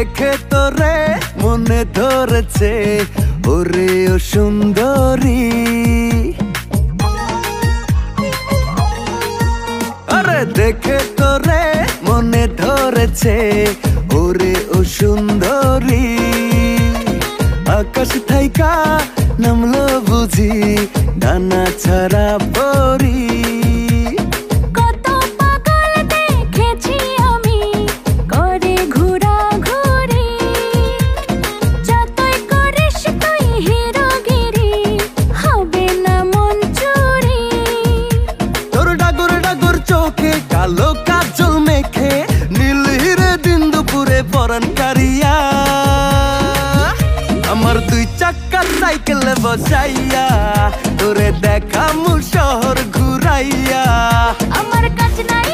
দেখে তোরে মনে ধরেছে ওরে ও সুন্দরী। আরে দেখে তোরে মনে ধরেছে ওরে ও সুন্দরী। আকাশ থাইকা নামলো বুঝি ডানা ছাড়া পরি। কত পাগল দেখেছি আমি করে ঘোরাঘুরি, যতই করিস তুই হিরোগিরি হবে না মন চুরি। তোর ডাগর ডাগর চোখে কালো কাজল মেখে নীল হিরে দিন দুপুরে পরান কারিয়া। আমার দুই চাক্কার সাইকেলে বসাইয়া তোরে দেখামু শহর ঘুরাইয়া। আমার কাজ নাই